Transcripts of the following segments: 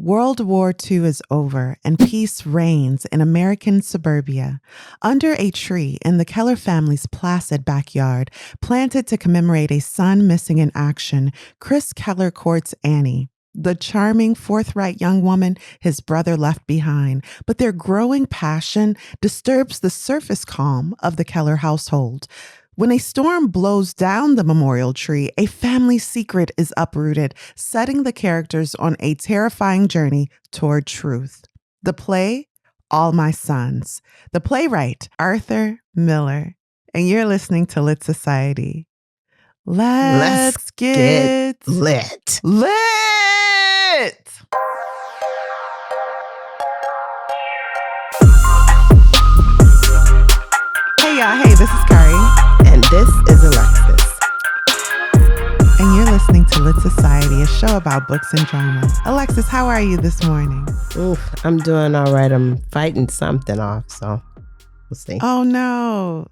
World War II is over and peace reigns in American suburbia. Under a tree in the Keller family's placid backyard, planted to commemorate a son missing in action, Chris Keller courts Annie, the charming, forthright young woman his brother left behind. But their growing passion disturbs the surface calm of the Keller household. When a storm blows down the memorial tree, a family secret is uprooted, setting the characters on a terrifying journey toward truth. The play, All My Sons. The playwright, Arther Miller. And you're listening to Lit Society. Let's get lit. Lit! Hey y'all, hey, this is Kari. And this is Alexis. And you're listening to Lit Society, a show about books and drama. Alexis, how are you this morning? Oof, I'm doing all right. I'm fighting something off, so we'll see. Oh, no.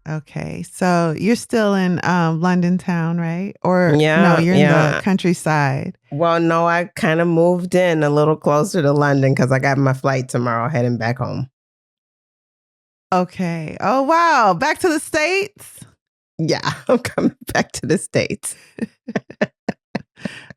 Okay, so you're still in London town, right? Or no, you're in the countryside. Well, no, I kind of moved in a little closer to London because I got my flight tomorrow heading back home. Okay. Oh, wow. Back to the States? Yeah, I'm coming back to the States.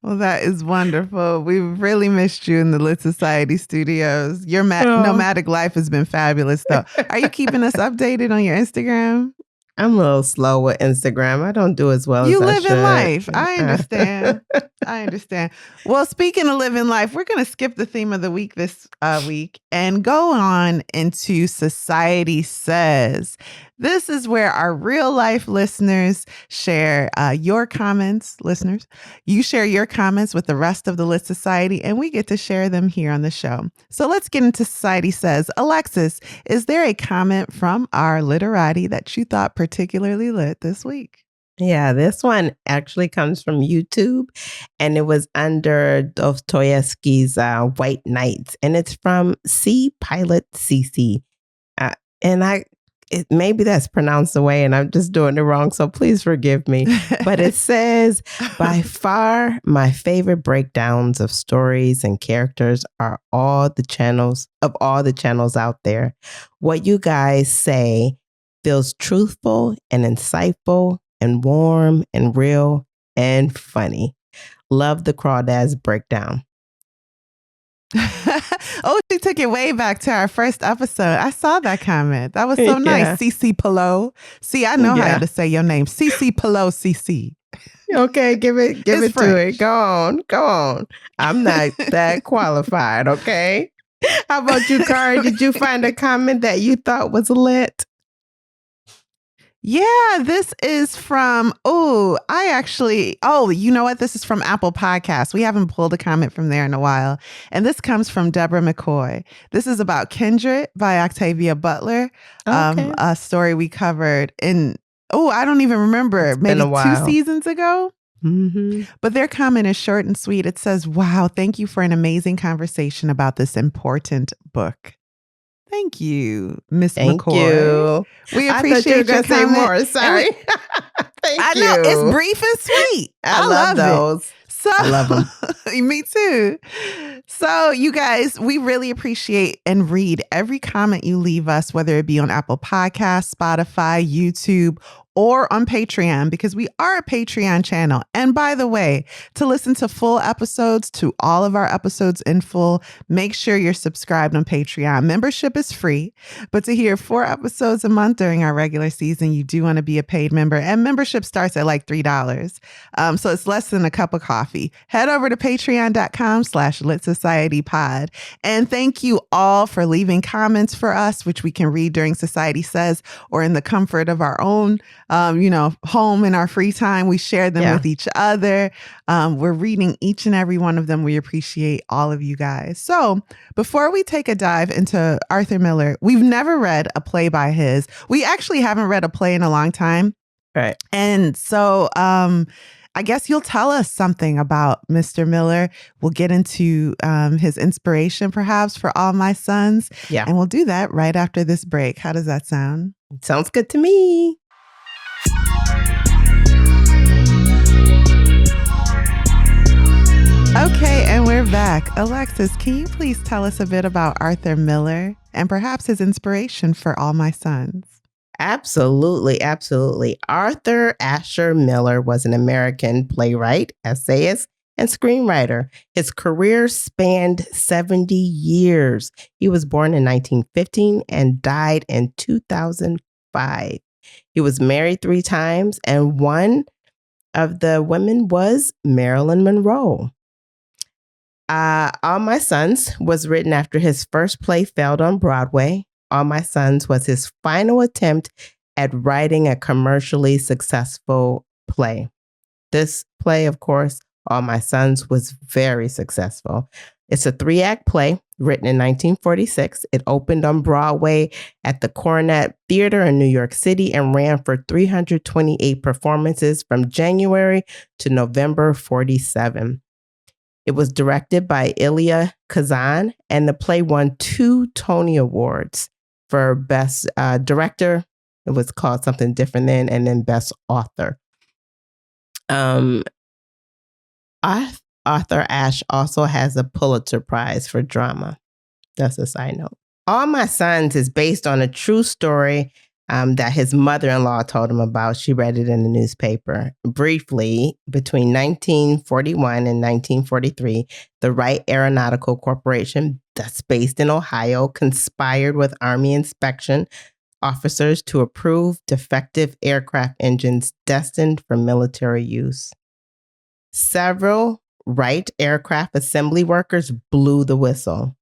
Well, that is wonderful. We've really missed you in the Lit Society studios. Your nomadic life has been fabulous, though. Are you keeping us updated on your Instagram? I'm a little slow with Instagram. I don't do as well as I should. You live in life. I understand. I understand. Well, speaking of living life, we're going to skip the theme of the week this week and go on into Society Says. This is where our real life listeners share your comments, listeners. You share your comments with the rest of the Lit Society, and we get to share them here on the show. So let's get into Society Says. Alexis, is there a comment from our literati that you thought particularly lit this week? Yeah, this one actually comes from YouTube, and it was under Dostoevsky's White Knights, and it's from C. Pilot CC. Maybe that's pronounced away and I'm just doing it wrong, so please forgive me. But it says, by far, my favorite breakdowns of stories and characters are all the channels out there. What you guys say feels truthful and insightful and warm and real and funny. Love the crawdads breakdown. Oh, she took it way back to our first episode. I saw that comment. That was so nice. CC Pillow. See, I know how to say your name. CC Pillow CC. Okay, give it to it. Go on. I'm not that qualified, okay? How about you, Kari? Did you find a comment that you thought was lit? Yeah, this is from, you know what? This is from Apple Podcasts. We haven't pulled a comment from there in a while. And this comes from Deborah McCoy. This is about Kindred by Octavia Butler. Okay. A story we covered in, I don't even remember, maybe 2 seasons ago. Mm-hmm. But their comment is short and sweet. It says, wow, thank you for an amazing conversation about this important book. Thank you, Miss McCoy. You. We appreciate your comment. Say more. Sorry. Thank you. I know, it's brief and sweet. I love those. I love them. Me too. So you guys, we really appreciate and read every comment you leave us, whether it be on Apple Podcasts, Spotify, YouTube, or on Patreon, because we are a Patreon channel. And by the way, to listen to full episodes, to all of our episodes in full, make sure you're subscribed on Patreon. Membership is free, but to hear 4 episodes a month during our regular season, you do want to be a paid member, and membership starts at like $3. So it's less than a cup of coffee. Head over to patreon.com/LitSocietyPod. And thank you all for leaving comments for us, which we can read during Society Says or in the comfort of our own home in our free time. We share them with each other. We're reading each and every one of them. We appreciate all of you guys. So before we take a dive into Arther Miller, we've never read a play by his. We actually haven't read a play in a long time. Right. And so I guess you'll tell us something about Mr. Miller. We'll get into his inspiration perhaps for All My Sons. Yeah. And we'll do that right after this break. How does that sound? Sounds good to me. Okay, and we're back. Alexis, can you please tell us a bit about Arthur Miller and perhaps his inspiration for All My Sons? Absolutely, absolutely. Arthur Asher Miller was an American playwright, essayist, and screenwriter. His career spanned 70 years. He was born in 1915 and died in 2005. He was married 3 times, and one of the women was Marilyn Monroe. All My Sons was written after his first play failed on Broadway. All My Sons was his final attempt at writing a commercially successful play. This play, of course, All My Sons, was very successful. It's a 3-act play written in 1946. It opened on Broadway at the Coronet Theater in New York City and ran for 328 performances from January to November 47. It was directed by Elia Kazan, and the play won 2 Tony Awards for Best Director. It was called something different then, and then Best Author. Arthur Ashe also has a Pulitzer Prize for drama. That's a side note. All My Sons is based on a true story that his mother-in-law told him about. She read it in the newspaper. Briefly, between 1941 and 1943, the Wright Aeronautical Corporation, that's based in Ohio, conspired with Army inspection officers to approve defective aircraft engines destined for military use. Several Wright aircraft assembly workers blew the whistle.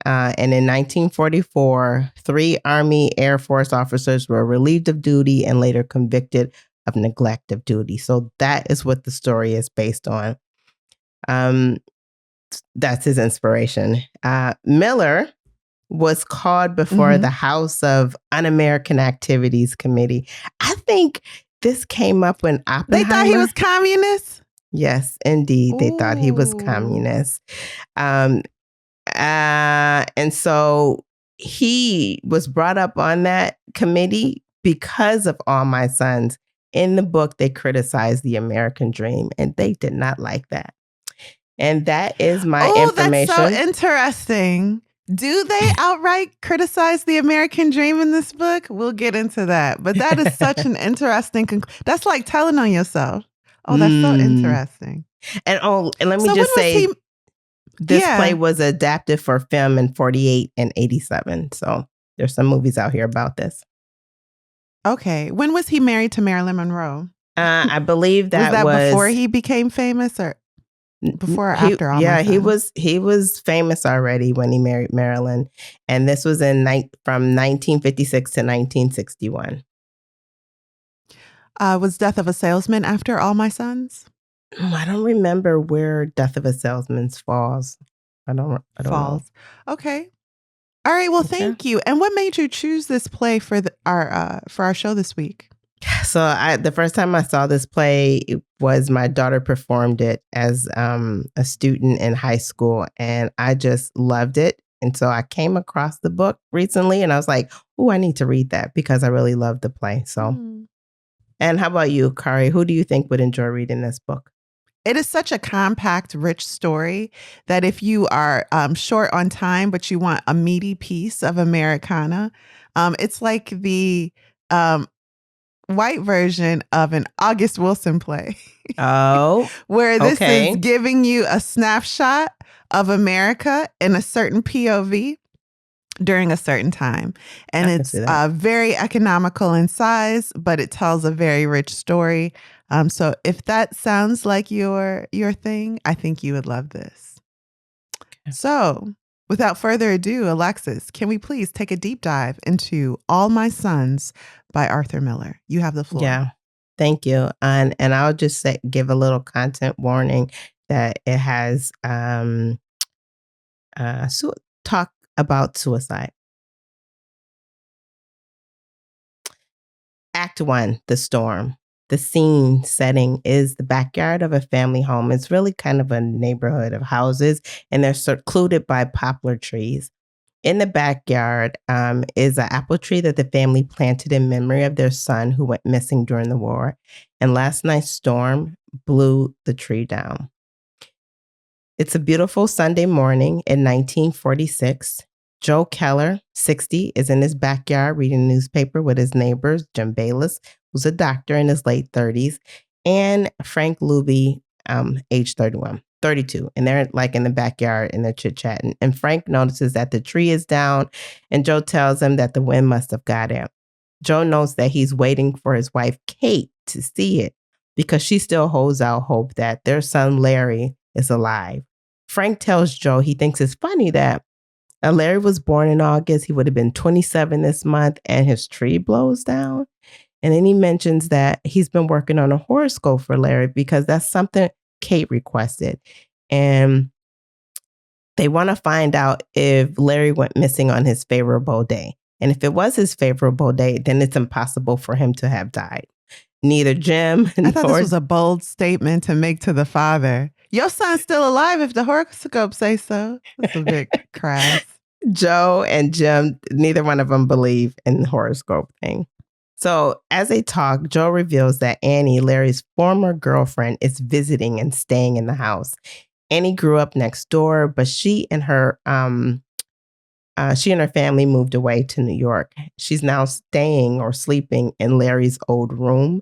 And in 1944, 3 Army Air Force officers were relieved of duty and later convicted of neglect of duty. So that is what the story is based on. That's his inspiration. Miller was called before the House of Un-American Activities Committee. I think this came up when Oppenheimer... They thought he was communist? Yes, indeed. They thought he was communist. And so he was brought up on that committee because of All My Sons. In the book, they criticized the American dream, and they did not like that. And that is my information. That's so interesting. Do they outright criticize the American dream in this book? We'll get into that. But that is such an interesting that's like telling on yourself. Oh, that's so interesting. And let me just say, this play was adapted for film in 48 and 87. So there's some movies out here about this. Okay. When was he married to Marilyn Monroe? I believe that was before he became famous, or before or after All My Sons? he was famous already when he married Marilyn. And this was from 1956 to 1961. Was Death of a Salesman after All My Sons? I don't remember where Death of a Salesman falls. I don't know. Okay. All right. Well, thank you. And what made you choose this play for our show this week? So the first time I saw this play was my daughter performed it as a student in high school, and I just loved it. And so I came across the book recently, and I was like, "Oh, I need to read that," because I really loved the play. So. And how about you, Kari? Who do you think would enjoy reading this book? It is such a compact, rich story that if you are short on time, but you want a meaty piece of Americana, it's like the white version of an August Wilson play. Oh, where this is giving you a snapshot of America in a certain POV during a certain time. And it's very economical in size, but it tells a very rich story. So if that sounds like your thing, I think you would love this. Okay. So without further ado, Alexis, can we please take a deep dive into All My Sons by Arthur Miller? You have the floor. Yeah, thank you. And I'll just give a little content warning that it has talk about suicide. Act 1, The Storm. The scene setting is the backyard of a family home. It's really kind of a neighborhood of houses, and they're secluded by poplar trees. In the backyard is an apple tree that the family planted in memory of their son who went missing during the war. And last night's storm blew the tree down. It's a beautiful Sunday morning in 1946. Joe Keller, 60, is in his backyard reading a newspaper with his neighbors, Jim Bayless, who's a doctor in his late 30s, and Frank Luby, age 32. And they're like in the backyard and they're chit-chatting. And Frank notices that the tree is down, and Joe tells him that the wind must have got him. Joe knows that he's waiting for his wife, Kate, to see it because she still holds out hope that their son, Larry, is alive. Frank tells Joe he thinks it's funny that Larry was born in August. He would have been 27 this month and his tree blows down. And then he mentions that he's been working on a horoscope for Larry because that's something Kate requested. And they want to find out if Larry went missing on his favorable day. And if it was his favorable day, then it's impossible for him to have died. Neither Jim I thought this was a bold statement to make to the father. Your son's still alive if the horoscope say so. That's a bit crass. Joe and Jim, neither one of them believe in the horoscope thing. So as they talk, Joe reveals that Annie, Larry's former girlfriend, is visiting and staying in the house. Annie grew up next door, but she and her family moved away to New York. She's now staying or sleeping in Larry's old room.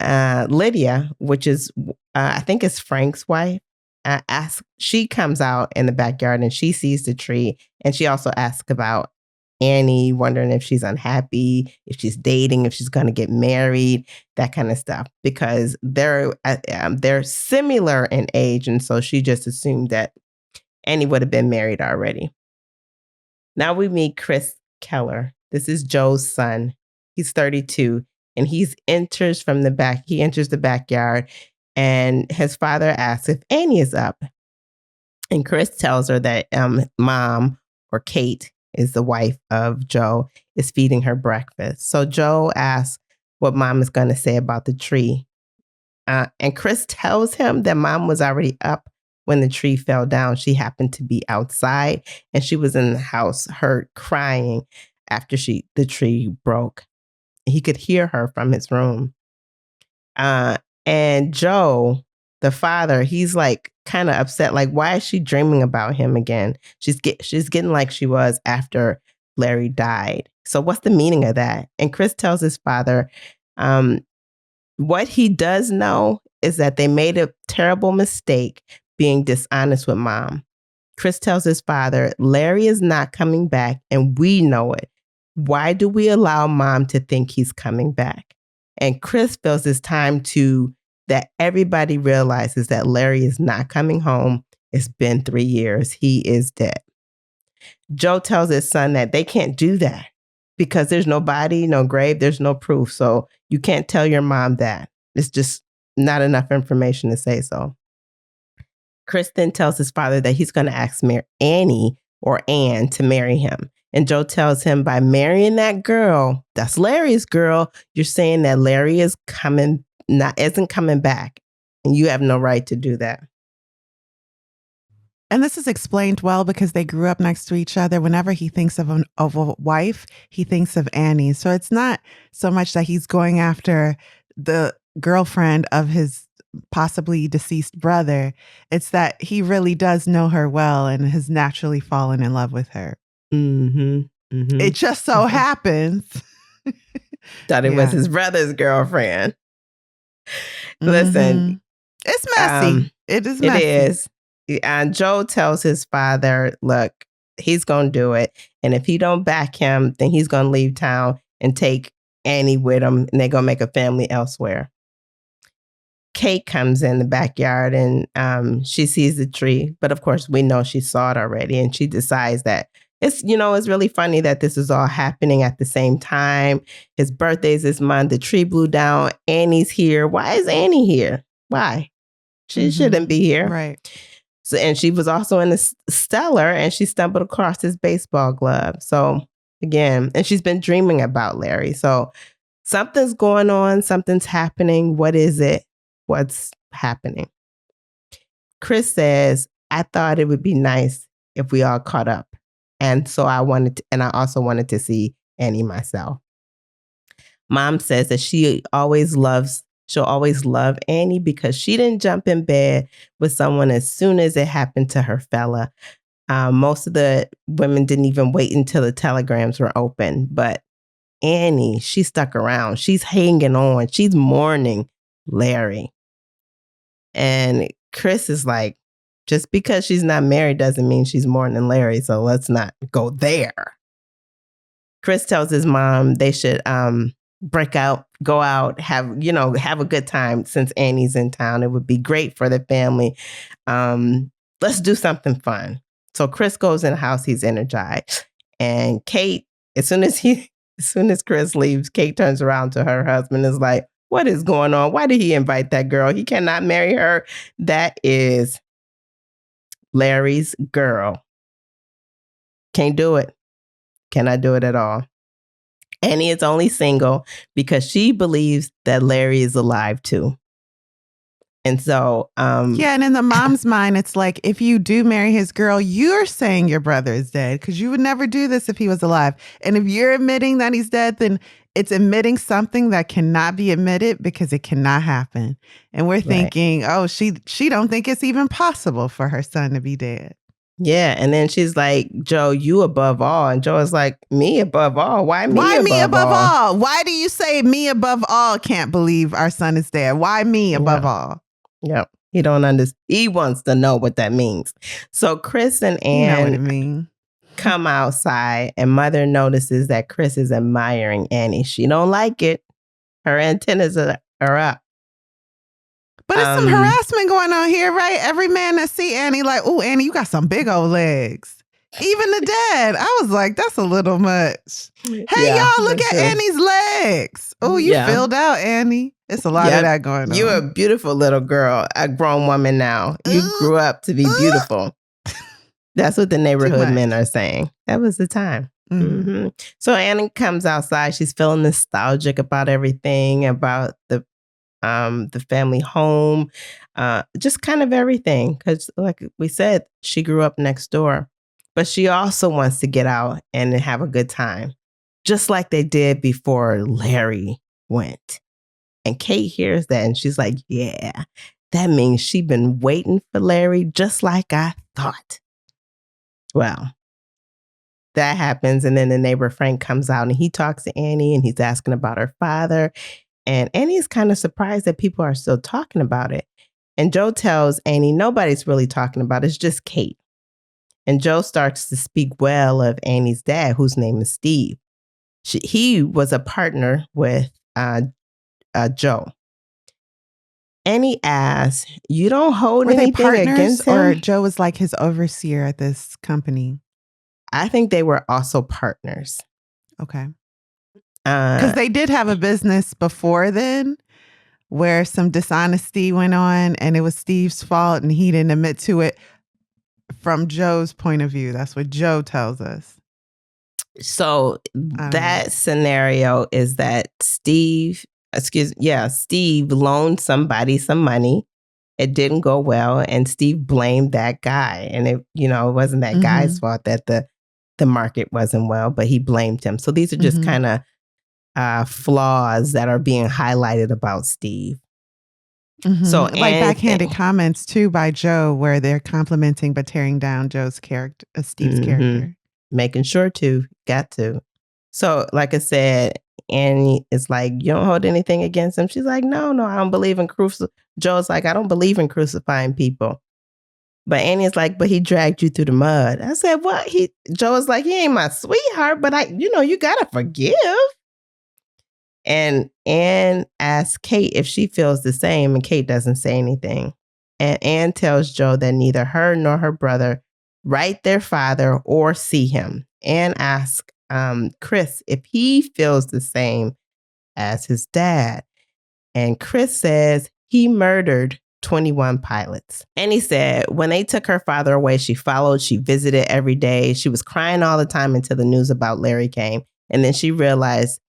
Lydia, which is, I think it's Frank's wife, she comes out in the backyard and she sees the tree. And she also asks about Annie, wondering if she's unhappy, if she's dating, if she's going to get married, that kind of stuff, because they're similar in age. And so she just assumed that Annie would have been married already. Now we meet Chris Keller. This is Joe's son. He's 32 and he enters the backyard and his father asks if Annie is up. And Chris tells her that mom, or Kate is the wife of Joe, is feeding her breakfast. So Joe asks what mom is going to say about the tree. And Chris tells him that mom was already up when the tree fell down. She happened to be outside and she was in the house, heard crying after the tree broke. He could hear her from his room. And Joe, the father, he's like kind of upset. Like, why is she dreaming about him again? She's getting like she was after Larry died. So what's the meaning of that? And Chris tells his father, what he does know is that they made a terrible mistake being dishonest with mom. Chris tells his father, Larry is not coming back and we know it. Why do we allow mom to think he's coming back? And Chris feels it's time that everybody realizes that Larry is not coming home. It's been 3 years. He is dead. Joe tells his son that they can't do that because there's no body, no grave, there's no proof. So you can't tell your mom that. It's just not enough information to say so. Chris then tells his father that he's going to ask Annie or Ann to marry him. And Joe tells him, by marrying that girl, that's Larry's girl, you're saying that Larry isn't coming back. And you have no right to do that. And this is explained well because they grew up next to each other. Whenever he thinks of a wife, he thinks of Annie. So it's not so much that he's going after the girlfriend of his possibly deceased brother. It's that he really does know her well and has naturally fallen in love with her. Mm-hmm. Mm-hmm. It just so happens. Thought it was his brother's girlfriend. Mm-hmm. Listen. It's messy. It is messy. It is. And Joe tells his father, look, he's going to do it. And if he don't back him, then he's going to leave town and take Annie with him. And they're going to make a family elsewhere. Kate comes in the backyard and she sees the tree. But of course, we know she saw it already. And she decides that it's really funny that this is all happening at the same time. His birthday's this month. The tree blew down. Annie's here. Why is Annie here? Why? She shouldn't be here. Right. So, and she was also in the Stellar and she stumbled across his baseball glove. So again, and she's been dreaming about Larry. So something's going on. Something's happening. What is it? What's happening? Chris says, I thought it would be nice if we all caught up. And so I also wanted to see Annie myself. Mom says that she always loves she'll always love Annie because she didn't jump in bed with someone as soon as it happened to her fella. Most of the women didn't even wait until the telegrams were open. But Annie, she stuck around. She's hanging on. She's mourning Larry. And Chris is like, just because she's not married doesn't mean she's mourning Larry. So let's not go there. Chris tells his mom they should break out, go out, have a good time since Annie's in town. It would be great for the family. Let's do something fun. So Chris goes in the house. He's energized. And Kate, as soon as Chris leaves, Kate turns around to her husband and is like, what is going on? Why did he invite that girl? He cannot marry her. That is Larry's girl. Can't do it. Cannot do it at all. Annie is only single because she believes that Larry is alive too. And so, yeah, and in the mom's mind, it's like, if you do marry his girl, you're saying your brother is dead because you would never do this if he was alive. And if you're admitting that he's dead, then it's admitting something that cannot be admitted because it cannot happen. And we're thinking, oh, she don't think it's even possible for her son to be dead. Yeah. And then she's like, Joe, you above all. And Joe is like, me above all? Why me above all? Why do you say me above all can't believe our son is dead? Why me above all? Yep. He don't understand. He wants to know what that means. So Chris and Anne you know what it means. Come outside and Mother notices that Chris is admiring Annie. She don't like it. Her antennas are up. But it's some harassment going on here, right? Every man that see Annie like, oh, Annie, you got some big old legs. Even the dad. I was like, that's a little much. Hey, y'all, look at Annie's legs. Oh, you filled out, Annie. It's a lot of that going on. You're a beautiful little girl, a grown woman now. You grew up to be beautiful. That's what the neighborhood men are saying. That was the time. Mm-hmm. So Annie comes outside. She's feeling nostalgic about everything, about the family home, just kind of everything. Because like we said, she grew up next door. But she also wants to get out and have a good time, just like they did before Larry went. And Kate hears that and she's like, yeah, that means she's been waiting for Larry just like I thought. Well, that happens. And then the neighbor Frank comes out and he talks to Annie and he's asking about her father. And Annie's kind of surprised that people are still talking about it. And Joe tells Annie, nobody's really talking about it. It's just Kate. And Joe starts to speak well of Annie's dad, whose name is Steve. He was a partner with Joe. Annie asks, you don't hold anything against him? Or Joe was like his overseer at this company? I think they were also partners. Okay. Because they did have a business before then where some dishonesty went on and it was Steve's fault and he didn't admit to it from Joe's point of view. That's what Joe tells us. So that scenario is that Steve loaned somebody some money. It didn't go well. And Steve blamed that guy. And it wasn't that guy's fault that the market wasn't well, but he blamed him. So these are just kind of flaws that are being highlighted about Steve. So like backhanded comments too by Joe where they're complimenting but tearing down Joe's character, Steve's character. Making sure to, got to. So like I said, Annie is like, you don't hold anything against him. She's like, no, I don't believe in Joe's like, I don't believe in crucifying people. But Annie is like, but he dragged you through the mud. I said, what? Joe is like, he ain't my sweetheart, but you gotta forgive. And Anne asks Kate if she feels the same, and Kate doesn't say anything. And Anne tells Joe that neither her nor her brother write their father or see him. Anne asks Chris if he feels the same as his dad. And Chris says he murdered 21 pilots. And he said when they took her father away, she followed, she visited every day. She was crying all the time until the news about Larry came. And then she realized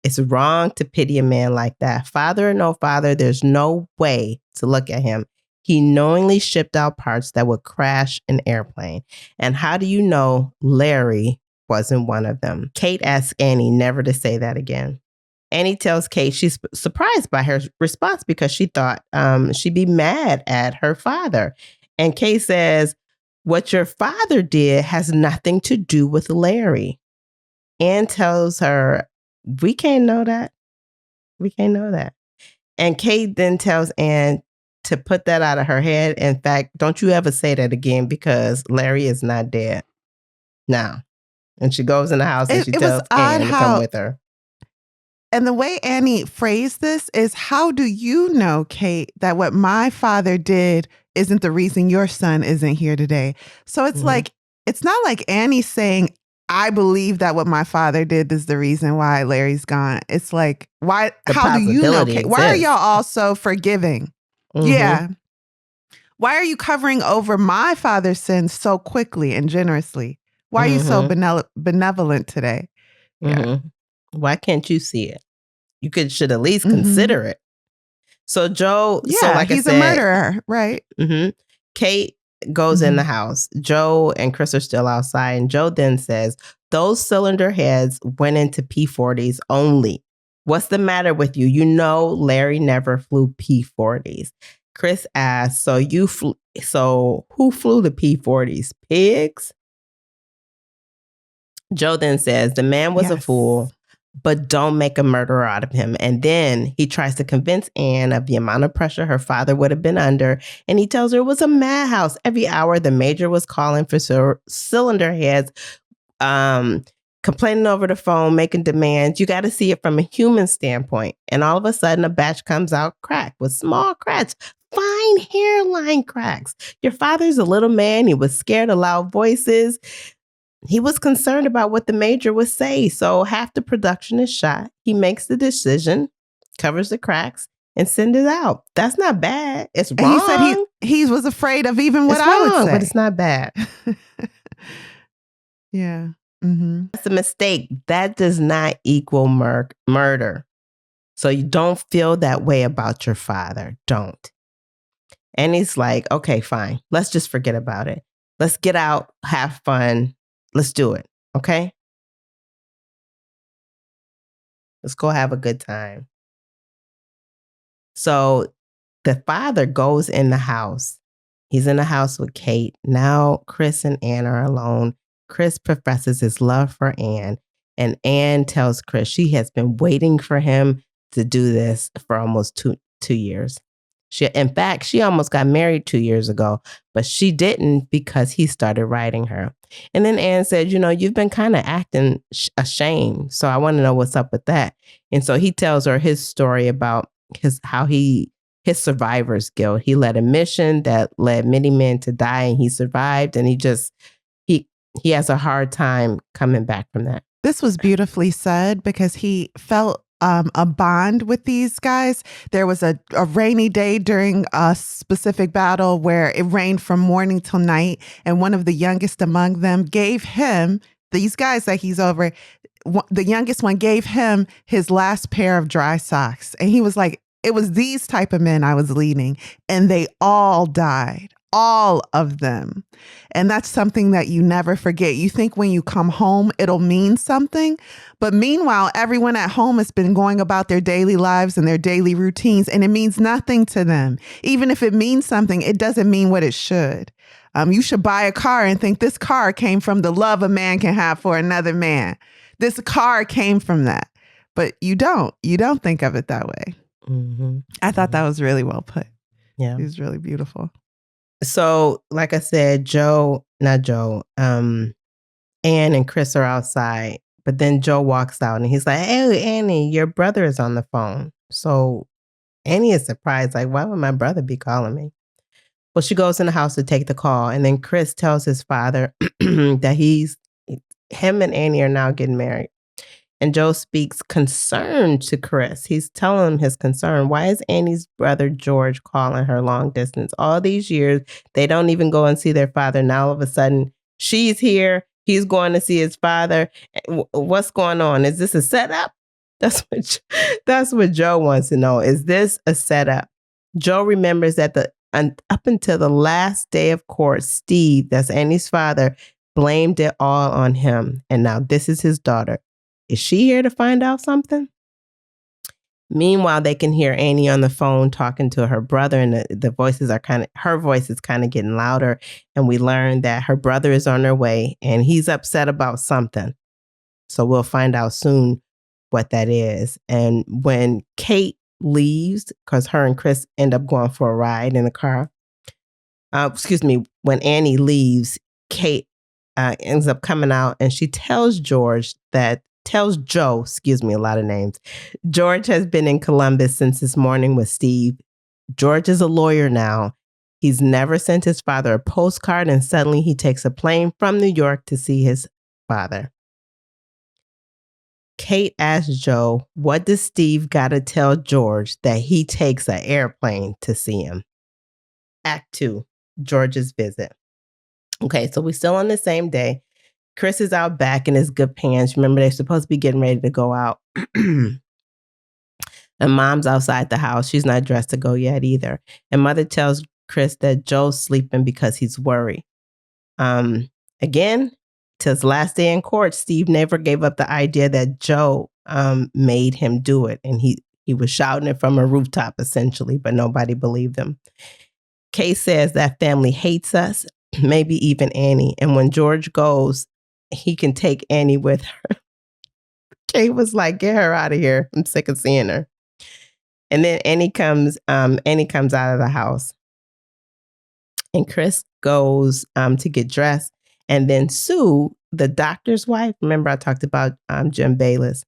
it's wrong to pity a man like that. Father or no father, there's no way to look at him. He knowingly shipped out parts that would crash an airplane. And how do you know Larry wasn't one of them? Kate asked Annie never to say that again. Annie tells Kate she's surprised by her response because she thought she'd be mad at her father. And Kate says, what your father did has nothing to do with Larry. Anne tells her, we can't know that. We can't know that. And Kate then tells Anne to put that out of her head. In fact, don't you ever say that again because Larry is not dead. Now. And she goes in the house and she tells Anne to come with her. And the way Annie phrased this is, how do you know, Kate, that what my father did isn't the reason your son isn't here today? So it's like, it's not like Annie saying, I believe that what my father did is the reason why Larry's gone. It's like, why? How do you know, Kate? Why are y'all all so forgiving? Yeah. Why are you covering over my father's sins so quickly and generously? Why are you so benevolent today? Yeah. Why can't you see it? You should at least consider it. So Joe, he's a murderer, right? Kate goes in the house. Joe and Chris are still outside. And Joe then says, those cylinder heads went into P-40s only. What's the matter with you? You know, Larry never flew P-40s. Chris asks, so who flew the P-40s? Pigs? Joe then says, the man was a fool, but don't make a murderer out of him. And then he tries to convince Anne of the amount of pressure her father would have been under. And he tells her it was a madhouse. Every hour, the major was calling for cylinder heads, complaining over the phone, making demands. You got to see it from a human standpoint. And all of a sudden, a batch comes out cracked with small cracks, fine hairline cracks. Your father's a little man. He was scared of loud voices. He was concerned about what the major would say. So half the production is shot. He makes the decision, covers the cracks, and sends it out. That's not bad. It's wrong. And he said he was afraid of even what I would say. But it's not bad. Yeah. That's a mistake. That does not equal murder. So you don't feel that way about your father. Don't. And he's like, okay, fine. Let's just forget about it. Let's get out, have fun. Let's do it. Okay? Let's go have a good time. So the father goes in the house. He's in the house with Kate. Now Chris and Anne are alone. Chris professes his love for Anne, and Anne tells Chris she has been waiting for him to do this for almost two years. In fact, she almost got married 2 years ago, but she didn't because he started writing her. And then Anne said, you've been kind of acting ashamed. So I want to know what's up with that. And so he tells her his story about his survivor's guilt. He led a mission that led many men to die, and he survived. And he has a hard time coming back from that. This was beautifully said because he felt a bond with these guys. There was a rainy day during a specific battle where it rained from morning till night. And one of the youngest among them gave him, these guys that he's over, the youngest one gave him his last pair of dry socks. And he was like, it was these type of men I was leading. And they all died. All of them. And that's something that you never forget. You think when you come home, it'll mean something. But meanwhile, everyone at home has been going about their daily lives and their daily routines, and it means nothing to them. Even if it means something, it doesn't mean what it should. You should buy a car and think this car came from the love a man can have for another man. This car came from that. But you don't think of it that way. I thought that was really well put. Yeah. It was really beautiful. So, like I said, Anne and Chris are outside, but then Joe walks out and he's like, hey, Annie, your brother is on the phone. So Annie is surprised, like, why would my brother be calling me? Well, she goes in the house to take the call, and then Chris tells his father that him and Annie are now getting married. And Joe speaks concern to Chris. He's telling him his concern. Why is Annie's brother George calling her long distance? All these years, they don't even go and see their father. Now, all of a sudden, she's here. He's going to see his father. What's going on? Is this a setup? That's what Joe wants to know. Is this a setup? Joe remembers that up until the last day of court, Steve, that's Annie's father, blamed it all on him. And now this is his daughter. Is she here to find out something? Meanwhile, they can hear Annie on the phone talking to her brother, and her voice is kind of getting louder. And we learn that her brother is on their way and he's upset about something. So we'll find out soon what that is. And when Kate leaves, because her and Chris end up going for a ride in the car. When Annie leaves, Kate ends up coming out and she tells Joe, a lot of names. George has been in Columbus since this morning with Steve. George is a lawyer now. He's never sent his father a postcard, and suddenly he takes a plane from New York to see his father. Kate asks Joe, what does Steve got to tell George that he takes an airplane to see him? Act 2, George's visit. Okay, so we're still on the same day. Chris is out back in his good pants. Remember, they're supposed to be getting ready to go out. And Mom's outside the house. She's not dressed to go yet either. And Mother tells Chris that Joe's sleeping because he's worried. Again, to his last day in court, Steve never gave up the idea that Joe made him do it. And he was shouting it from a rooftop, essentially, but nobody believed him. Kay says that family hates us, maybe even Annie. And when George goes, he can take Annie with her. Kay was like, get her out of here. I'm sick of seeing her. And then Annie comes out of the house. And Chris goes to get dressed. And then Sue, the doctor's wife, remember I talked about Jim Bayless,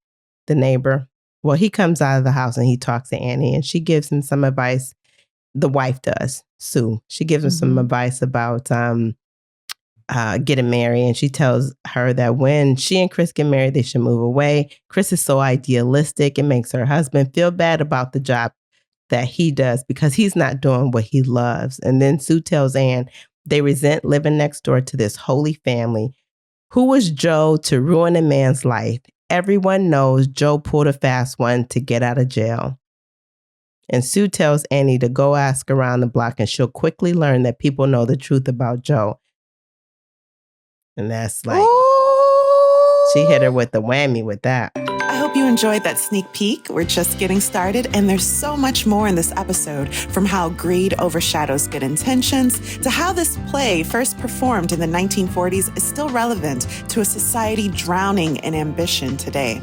the neighbor. Well, he comes out of the house and he talks to Annie and she gives him some advice. The wife does, Sue. She gives him some advice about getting married. And she tells her that when she and Chris get married, they should move away. Chris is so idealistic. It makes her husband feel bad about the job that he does because he's not doing what he loves. And then Sue tells Anne they resent living next door to this holy family. Who was Joe to ruin a man's life? Everyone knows Joe pulled a fast one to get out of jail. And Sue tells Annie to go ask around the block and she'll quickly learn that people know the truth about Joe. And that's like, she hit her with the whammy with that. I hope you enjoyed that sneak peek. We're just getting started, and there's so much more in this episode, from how greed overshadows good intentions to how this play, first performed in the 1940s, is still relevant to a society drowning in ambition today.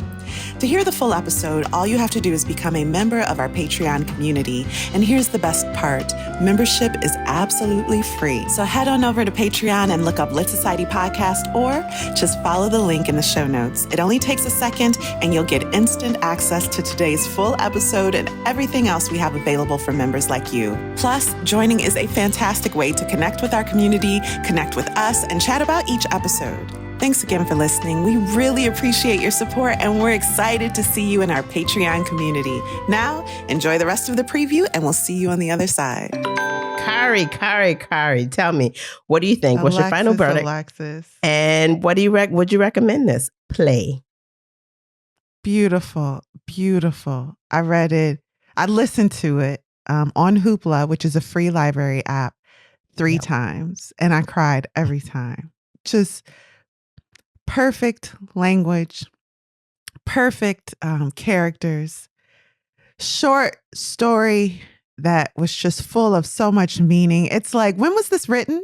To hear the full episode, all you have to do is become a member of our Patreon community. And here's the best part. Membership is absolutely free. So head on over to Patreon and look up Lit Society Podcast, or just follow the link in the show notes. It only takes a second and you'll get instant access to today's full episode and everything else we have available for members like you. Plus, joining is a fantastic way to connect with our community, connect with us, and chat about each episode. Thanks again for listening. We really appreciate your support, and we're excited to see you in our Patreon community. Now, enjoy the rest of the preview, and we'll see you on the other side. Kari, tell me, what do you think? What's your final verdict? Alexis. And what do you would you recommend this play? Beautiful, beautiful. I read it. I listened to it on Hoopla, which is a free library app, 3 times, and I cried every time. Just perfect language, perfect characters, short story that was just full of so much meaning. It's like, when was this written?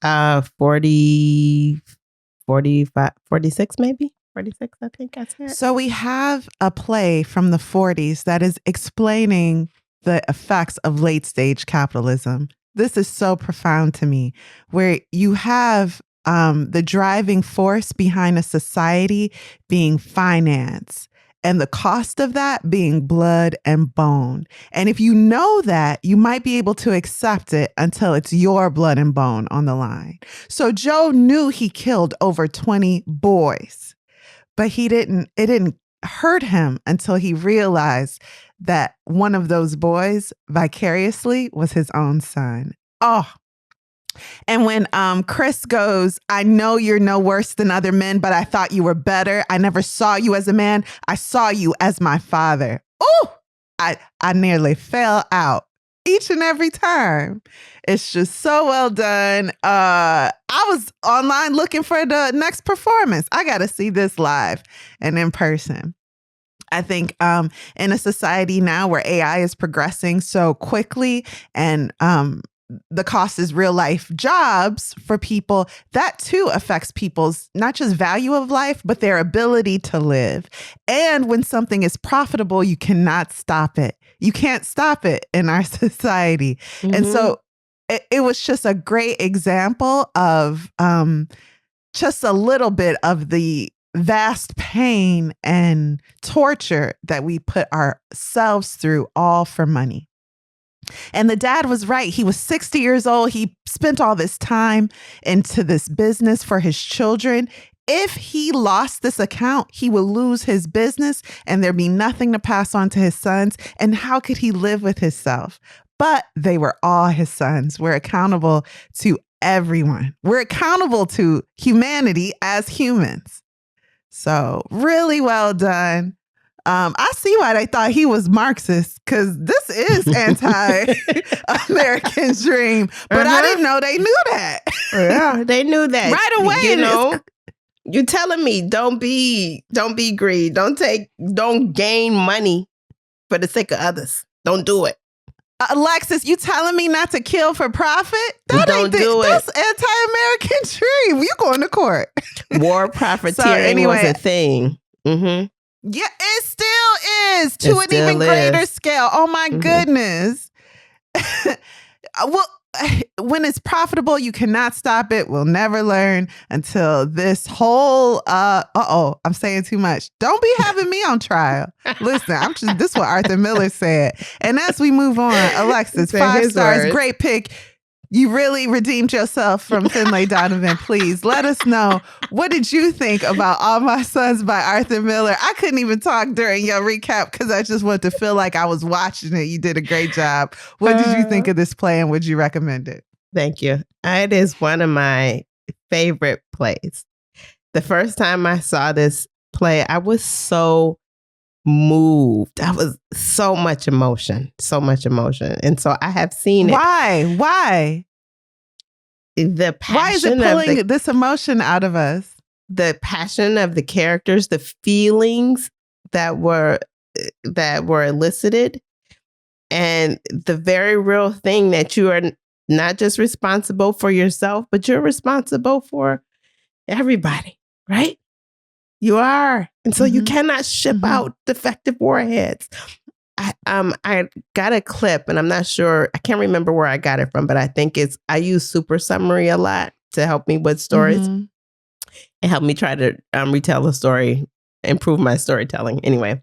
45, 46 maybe? 46, I think that's it. So we have a play from the 40s that is explaining the effects of late stage capitalism. This is so profound to me, where you have the driving force behind a society being finance, and the cost of that being blood and bone. And if you know that, you might be able to accept it until it's your blood and bone on the line. So Joe knew he killed over 20 boys, but it didn't hurt him until he realized that one of those boys vicariously was his own son. Oh. And when Chris goes, I know you're no worse than other men, but I thought you were better. I never saw you as a man. I saw you as my father. Oh, I nearly fell out each and every time. It's just so well done. I was online looking for the next performance. I got to see this live and in person. I think in a society now where AI is progressing so quickly and the cost is real life jobs for people, that too affects people's not just value of life, but their ability to live. And when something is profitable, you cannot stop it. You can't stop it in our society. And so it was just a great example of just a little bit of the vast pain and torture that we put ourselves through, all for money. And the dad was right. He was 60 years old. He spent all this time into this business for his children. If he lost this account, he would lose his business and there'd be nothing to pass on to his sons. And how could he live with himself? But they were all his sons. We're accountable to everyone. We're accountable to humanity as humans. So really well done. I see why they thought he was Marxist, because this is anti-American dream. But I didn't know they knew that. Yeah, they knew that right away. You know, you're telling me don't be greedy. Don't gain money for the sake of others. Don't do it. Alexis, you telling me not to kill for profit? That don't do it. That's anti-American dream. You going to court. War profiteering was a thing. Yeah, it still is to an even greater scale. Oh my goodness. Well, when it's profitable, you cannot stop it. We'll never learn until this whole I'm saying too much. Don't be having me on trial. Listen, this is what Arther Miller said. And as we move on, Alexis, 5 stars, words. Great pick. You really redeemed yourself from Finlay Donovan. Please let us know. What did you think about All My Sons by Arther Miller? I couldn't even talk during your recap because I just wanted to feel like I was watching it. You did a great job. What did you think of this play and would you recommend it? Thank you. It is one of my favorite plays. The first time I saw this play, I was so moved. I was so much emotion. And so I have seen it. Why? The passion. Why is it pulling this emotion out of us? The passion of the characters, the feelings that were elicited, and the very real thing that you are not just responsible for yourself, but you're responsible for everybody, right? You are. And so you cannot ship out defective warheads. I got a clip and I'm not sure, I can't remember where I got it from, but I think I use Super Summary a lot to help me with stories and help me try to retell a story, improve my storytelling. Anyway,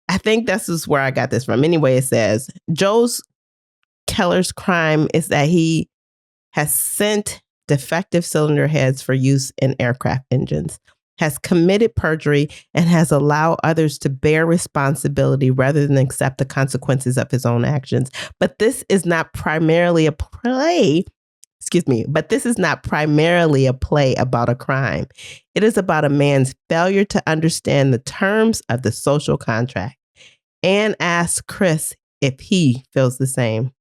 I think this is where I got this from. Anyway, it says, Keller's crime is that he has sent defective cylinder heads for use in aircraft engines, has committed perjury, and has allowed others to bear responsibility rather than accept the consequences of his own actions. But this is not primarily a play. But this is not primarily a play about a crime. It is about a man's failure to understand the terms of the social contract. Anne asks Chris if he feels the same.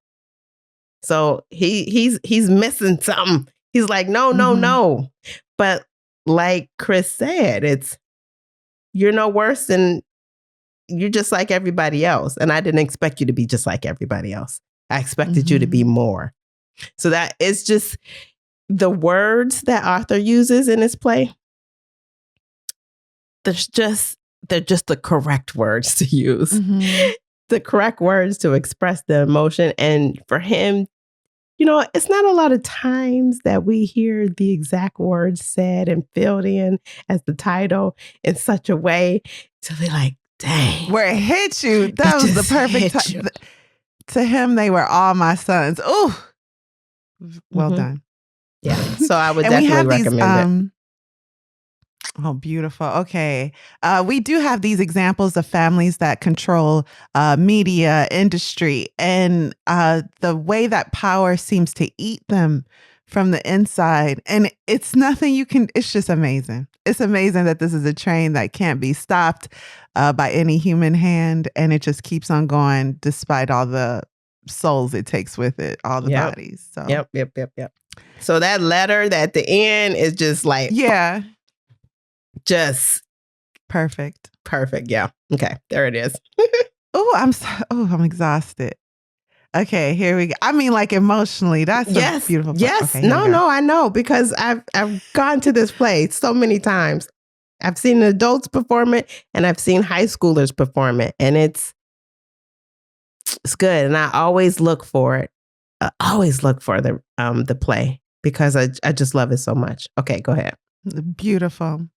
So he's missing something. He's like, no. But like Chris said, you're no worse than, you're just like everybody else. And I didn't expect you to be just like everybody else. I expected you to be more. So that is just the words that Arthur uses in his play. They're just the correct words to use. The correct words to express the emotion. And for him, it's not a lot of times that we hear the exact words said and filled in as the title in such a way to be like, dang. Where it hit you. That was the perfect time. To him, they were all my sons. Oh, well done. Yeah. So I would definitely recommend it. Oh, beautiful. Okay. We do have these examples of families that control media industry and the way that power seems to eat them from the inside. And it's nothing it's just amazing. It's amazing that this is a train that can't be stopped by any human hand. And it just keeps on going despite all the souls it takes with it, all the bodies. So Yep. So that letter at the end is just like, yeah. Just perfect. Perfect. Yeah. Okay. There it is. I'm exhausted. Okay, here we go. I mean, like emotionally, that's a beautiful play. Yes. Okay, No, I know because I've gone to this play so many times. I've seen adults perform it and I've seen high schoolers perform it, and it's good. And I always look for it. I always look for the play because I just love it so much. Okay, go ahead. Beautiful.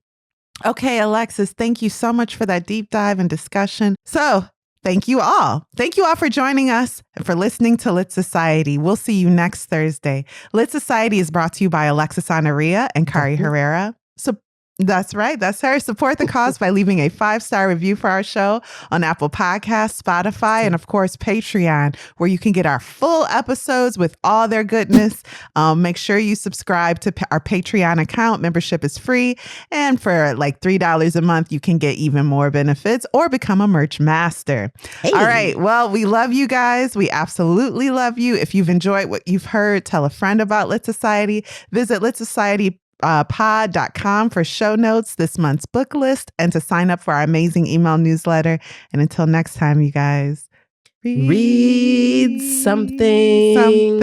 Okay, Alexis, thank you so much for that deep dive and discussion. So thank you all. Thank you all for joining us and for listening to Lit Society. We'll see you next Thursday. Lit Society is brought to you by Alexis Honoria and Kari Herrera. So that's right. That's her. Support the cause by leaving a 5-star review for our show on Apple Podcasts, Spotify, and of course, Patreon, where you can get our full episodes with all their goodness. Make sure you subscribe to our Patreon account. Membership is free. And for like $3 a month, you can get even more benefits or become a merch master. Hey. All right. Well, we love you guys. We absolutely love you. If you've enjoyed what you've heard, tell a friend about Lit Society. Visit Lit Society pod.com for show notes, this month's book list, and to sign up for our amazing email newsletter. And until next time, you guys, read something.